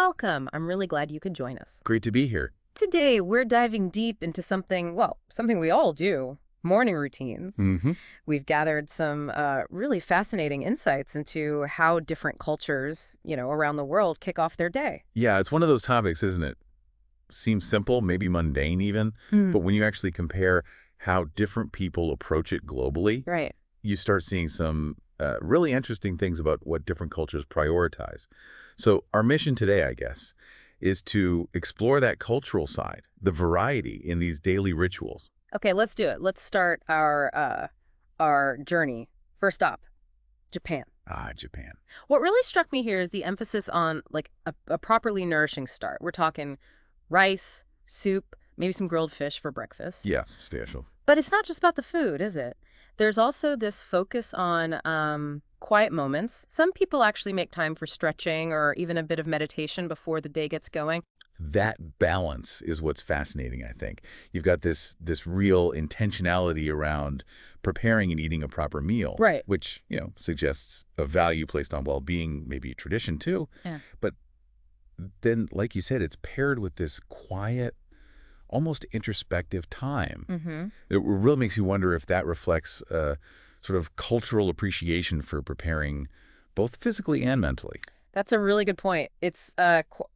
welcome. I'm really glad you could join us. Great to be here. Today, we're diving deep into something, well, something we all do, morning routines. Mm-hmm. We've gathered some really fascinating insights into how different cultures, around the world kick off their day. Yeah, it's one of those topics, isn't it? Seems simple, maybe mundane even, but when you actually compare how different people approach it globally, Right. you start seeing some really interesting things about what different cultures prioritize. So our mission today, I guess, is to explore that cultural side, the variety in these daily rituals. Okay, let's do it. Let's start our journey. First stop, Japan. Ah, Japan. What really struck me here is the emphasis on like a properly nourishing start. We're talking rice, soup, maybe some grilled fish for breakfast. Yeah, substantial. But it's not just about the food, is it? There's also this focus on quiet moments. Some people actually make time for stretching or even a bit of meditation before the day gets going. That balance is what's fascinating, I think. You've got this real intentionality around preparing and eating a proper meal, Right. which, suggests a value placed on well-being, maybe a tradition too. Yeah. But then, like you said, it's paired with this quiet, almost introspective time. Mm-hmm. It really makes you wonder if that reflects a sort of cultural appreciation for preparing both physically and mentally. That's a really good point. It's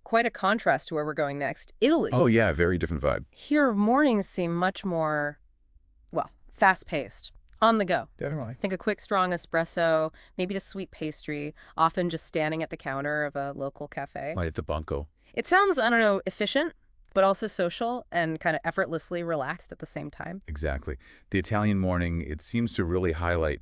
quite a contrast to where we're going next. Italy. Oh, yeah, very different vibe. Here, mornings seem much more, well, fast-paced, on the go. Definitely. Think a quick, strong espresso, maybe a sweet pastry, often just standing at the counter of a local cafe. Right at the bunko. It sounds, I don't know, efficient, but also social and kind of effortlessly relaxed at the same time. Exactly. The Italian morning, it seems to really highlight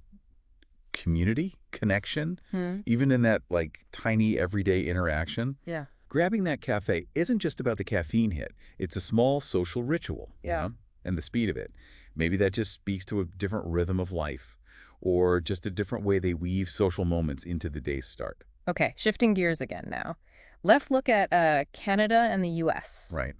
community, connection, even in that like tiny everyday interaction. Yeah. Grabbing that cafe isn't just about the caffeine hit. It's a small social ritual. Yeah. And the speed of it. Maybe that just speaks to a different rhythm of life or just a different way they weave social moments into the day's start. Okay, shifting gears again now. Let's look at Canada and the U.S. Right.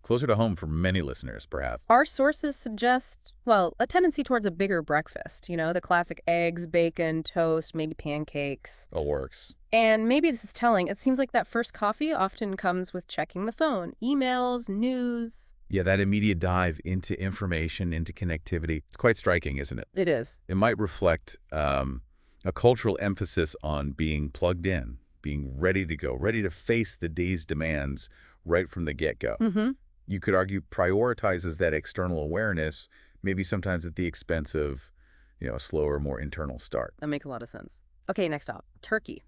Closer to home for many listeners, perhaps. Our sources suggest, well, a tendency towards a bigger breakfast, the classic eggs, bacon, toast, maybe pancakes. All works. And maybe this is telling. It seems like that first coffee often comes with checking the phone, emails, news. Yeah, that immediate dive into information, into connectivity. It's quite striking, isn't it? It is. It might reflect a cultural emphasis on being plugged in, being ready to go, ready to face the day's demands right from the get-go. Mm-hmm. You could argue prioritizes that external awareness, maybe sometimes at the expense of, a slower, more internal start. That makes a lot of sense. Okay, next up, Turkey.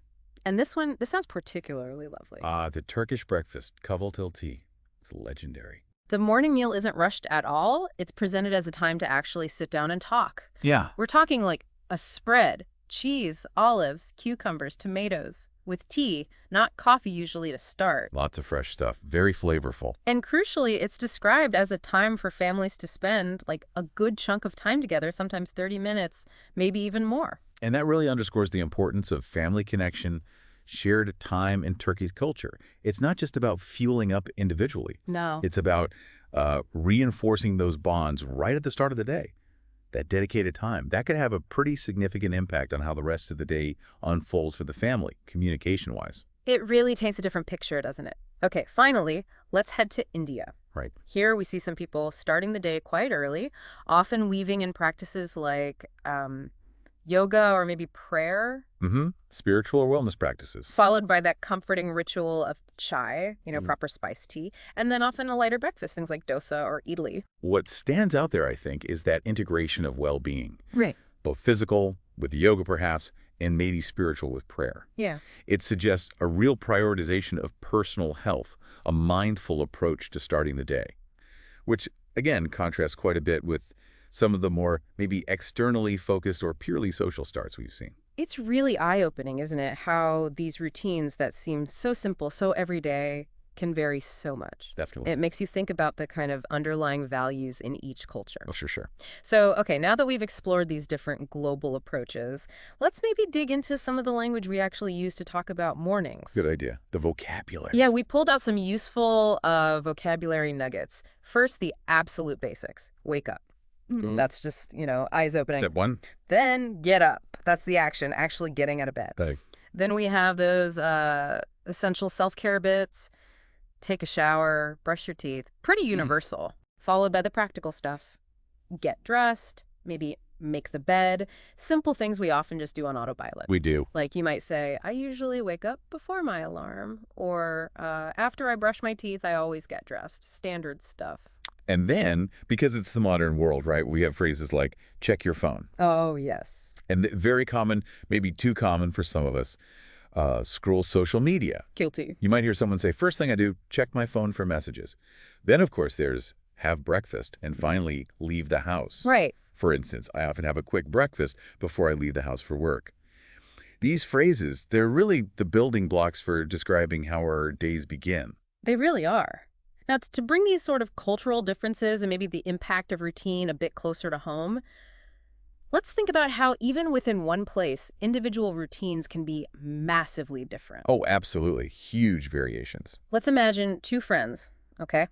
And this sounds particularly lovely. The Turkish breakfast, kahvaltı tea. It's legendary. The morning meal isn't rushed at all. It's presented as a time to actually sit down and talk. Yeah. We're talking like a spread, cheese, olives, cucumbers, tomatoes, with tea, not coffee usually to start. Lots of fresh stuff. Very flavorful. And crucially, it's described as a time for families to spend like a good chunk of time together, sometimes 30 minutes, maybe even more. And that really underscores the importance of family connection, shared time in Turkey's culture. It's not just about fueling up individually. No. It's about reinforcing those bonds right at the start of the day. That dedicated time, that could have a pretty significant impact on how the rest of the day unfolds for the family, communication-wise. It really paints a different picture, doesn't it? Okay, finally, let's head to India. Right. Here we see some people starting the day quite early, often weaving in practices like yoga or maybe prayer. Mm-hmm. Spiritual or wellness practices. Followed by that comforting ritual of chai, proper spiced tea, and then often a lighter breakfast, things like dosa or idli. What stands out there, I think, is that integration of well-being. Right. Both physical, with yoga perhaps, and maybe spiritual with prayer. Yeah. It suggests a real prioritization of personal health, a mindful approach to starting the day, which, again, contrasts quite a bit with some of the more maybe externally focused or purely social starts we've seen. It's really eye-opening, isn't it, how these routines that seem so simple, so everyday, can vary so much. Definitely. It makes you think about the kind of underlying values in each culture. Oh, sure. So, okay, now that we've explored these different global approaches, let's maybe dig into some of the language we actually use to talk about mornings. Good idea. The vocabulary. Yeah, we pulled out some useful vocabulary nuggets. First, the absolute basics. Wake up. That's just, eyes opening. Step one. Then get up. That's the action, actually getting out of bed. Hey. Then we have those Essential self-care bits, take a shower, brush your teeth, pretty Mm, universal. Followed by the practical stuff. Get dressed, maybe make the bed, simple things we often just do on autopilot. we do. Like you might say, I usually wake up before my alarm, or after I brush my teeth, I always get dressed. Standard stuff. And then, because it's the modern world, right, we have phrases like check your phone. Oh, yes. And very common, maybe too common for some of us, scroll social media. Guilty. You might hear someone say, first thing I do, check my phone for messages. Then, of course, there's have breakfast and finally leave the house. Right. For instance, I often have a quick breakfast before I leave the house for work. These phrases, they're really the building blocks for describing how our days begin. They really are. Now, to bring these sort of cultural differences and maybe the impact of routine a bit closer to home, let's think about how even within one place, individual routines can be massively different. Oh, absolutely. Huge variations. Let's imagine two friends, okay?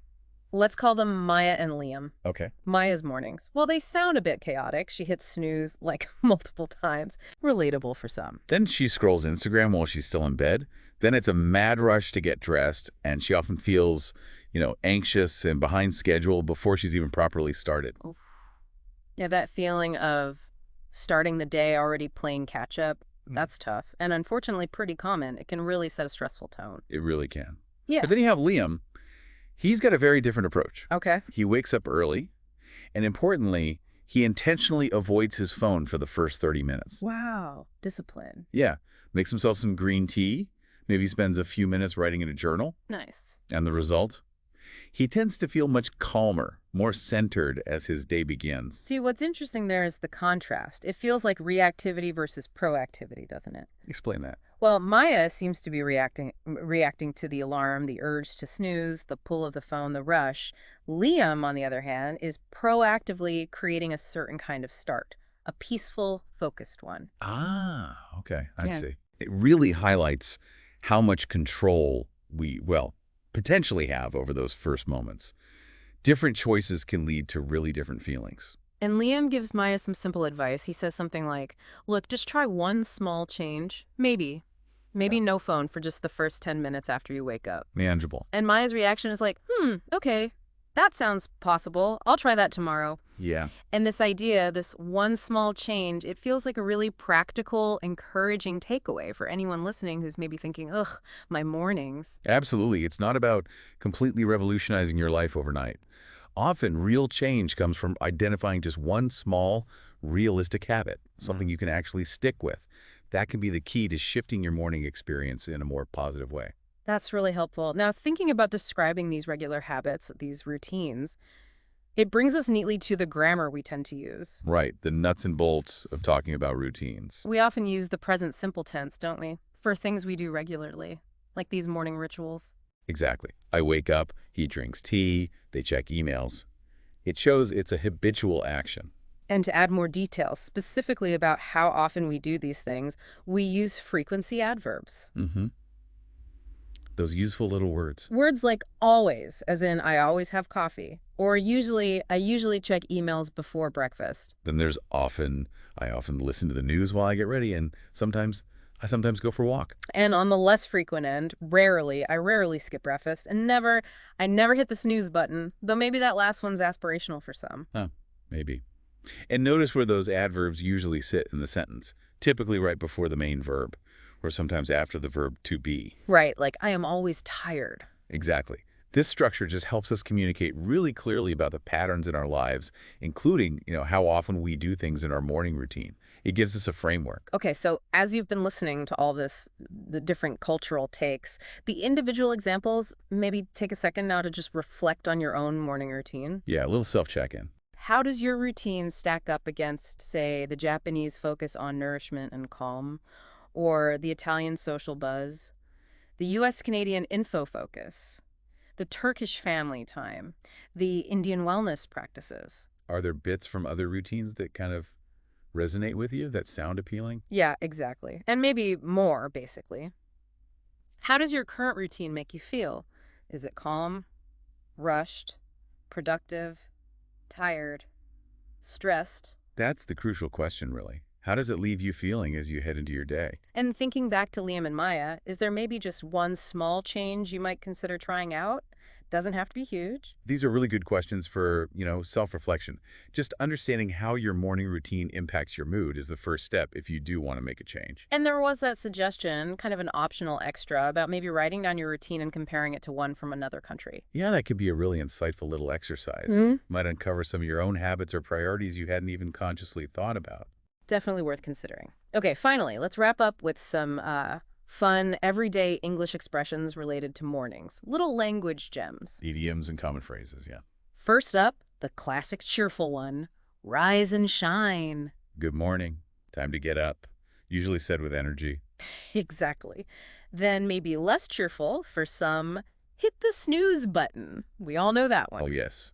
Let's call them Maya and Liam. Okay. Maya's mornings. Well, they sound a bit chaotic. She hits snooze like multiple times. Relatable for some. Then she scrolls Instagram while she's still in bed. Then it's a mad rush to get dressed, and she often feels, anxious and behind schedule before she's even properly started. Oof. Yeah, that feeling of starting the day already playing catch up, that's tough. And unfortunately pretty common. It can really set a stressful tone. It really can. Yeah. But then you have Liam. He's got a very different approach. Okay. He wakes up early, and importantly, he intentionally avoids his phone for the first 30 minutes. Wow. Discipline. Yeah. Makes himself some green tea, maybe spends a few minutes writing in a journal. Nice. And the result? He tends to feel much calmer, more centered as his day begins. See, what's interesting there is the contrast. It feels like reactivity versus proactivity, doesn't it? Explain that. Well, Maya seems to be reacting to the alarm, the urge to snooze, the pull of the phone, the rush. Liam, on the other hand, is proactively creating a certain kind of start, a peaceful, focused one. Ah, okay. I Yeah. see. It really highlights how much control we, potentially have over those first moments. Different choices can lead to really different feelings. And Liam gives Maya some simple advice. He says something like, look, just try one small change. Maybe no phone for just the first 10 minutes after you wake up. Manageable. And Maya's reaction is like, okay, that sounds possible. I'll try that tomorrow. Yeah. And this idea, this one small change, it feels like a really practical, encouraging takeaway for anyone listening who's maybe thinking, ugh, my mornings. Absolutely. It's not about completely revolutionizing your life overnight. Often, real change comes from identifying just one small, realistic habit, something you can actually stick with. That can be the key to shifting your morning experience in a more positive way. That's really helpful. Now, thinking about describing these regular habits, these routines, it brings us neatly to the grammar we tend to use. Right, the nuts and bolts of talking about routines. We often use the present simple tense, don't we, for things we do regularly, like these morning rituals. Exactly. I wake up, he drinks tea, they check emails. It shows it's a habitual action. And to add more details, specifically about how often we do these things, we use frequency adverbs. Mm-hmm. Those useful little words. Words like always, as in I always have coffee, or I usually check emails before breakfast. Then there's often, I often listen to the news while I get ready, and I sometimes go for a walk. And on the less frequent end, I rarely skip breakfast, and I never hit the snooze button, though maybe that last one's aspirational for some. Huh, maybe. And notice where those adverbs usually sit in the sentence, typically right before the main verb, or sometimes after the verb to be. Right, like I am always tired. Exactly. This structure just helps us communicate really clearly about the patterns in our lives, including, how often we do things in our morning routine. It gives us a framework. Okay, so as you've been listening to all this, the different cultural takes, the individual examples, maybe take a second now to just reflect on your own morning routine. Yeah, a little self-check-in. How does your routine stack up against, say, the Japanese focus on nourishment and calm, or the Italian social buzz, the U.S.-Canadian info focus, the Turkish family time, the Indian wellness practices? Are there bits from other routines that kind of resonate with you, that sound appealing? Yeah, exactly. And maybe more, basically. How does your current routine make you feel? Is it calm, rushed, productive, tired, stressed? That's the crucial question, really. How does it leave you feeling as you head into your day? And thinking back to Liam and Maya, is there maybe just one small change you might consider trying out? Doesn't have to be huge. These are really good questions for, self-reflection. Just understanding how your morning routine impacts your mood is the first step if you do want to make a change. And there was that suggestion, kind of an optional extra, about maybe writing down your routine and comparing it to one from another country. Yeah, that could be a really insightful little exercise. Hmm. Might uncover some of your own habits or priorities you hadn't even consciously thought about. Definitely worth considering. Okay, finally, let's wrap up with some fun, everyday English expressions related to mornings. Little language gems. Idioms and common phrases, yeah. First up, the classic cheerful one, rise and shine. Good morning. Time to get up. Usually said with energy. Exactly. Then maybe less cheerful for some, hit the snooze button. We all know that Oh, one. yes.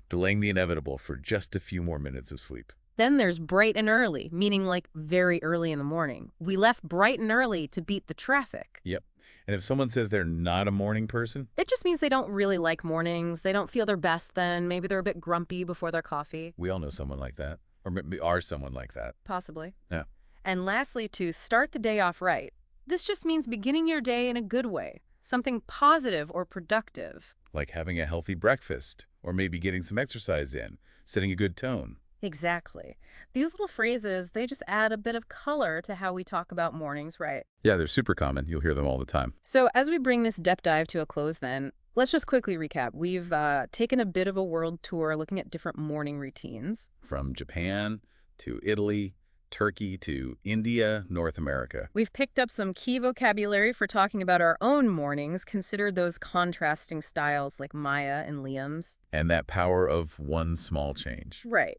Delaying the inevitable for just a few more minutes of sleep. Then there's bright and early, meaning like very early in the morning. We left bright and early to beat the traffic. Yep. And if someone says they're not a morning person, It just means they don't really like mornings. They don't feel their best then. Maybe they're a bit grumpy before their coffee. we all know someone like that. Or maybe are someone like that. Possibly. Yeah. And lastly, to start the day off right. This just means beginning your day in a good way, something positive or productive. Like having a healthy breakfast, or maybe getting some exercise in, setting a good tone. Exactly. These little phrases, they just add a bit of color to how we talk about mornings, right? Yeah, they're super common. You'll hear them all the time. So as we bring this depth dive to a close then, let's just quickly recap. We've taken a bit of a world tour looking at different morning routines. From Japan to Italy, Turkey to India, North America. We've picked up some key vocabulary for talking about our own mornings, considered those contrasting styles like Maya and Liam's. And that power of one small change. Right.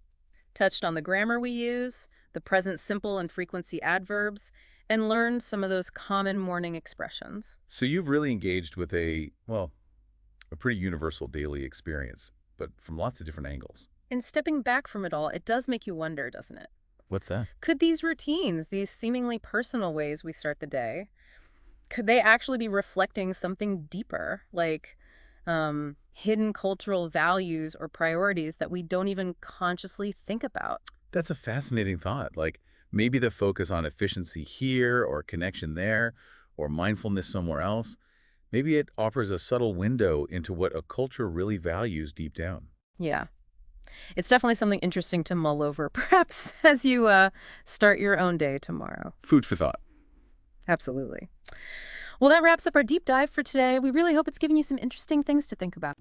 Touched on the grammar we use, the present simple and frequency adverbs, and learned some of those common morning expressions. So you've really engaged with a pretty universal daily experience, but from lots of different angles. And stepping back from it all, it does make you wonder, doesn't it? What's that? Could these routines, these seemingly personal ways we start the day, could they actually be reflecting something deeper, like hidden cultural values or priorities that we don't even consciously think about? That's a fascinating thought. Like maybe the focus on efficiency here or connection there or mindfulness somewhere else, maybe it offers a subtle window into what a culture really values deep down. Yeah. It's definitely something interesting to mull over, perhaps as you start your own day tomorrow. Food for thought. Absolutely. Well, that wraps up our deep dive for today. We really hope it's given you some interesting things to think about.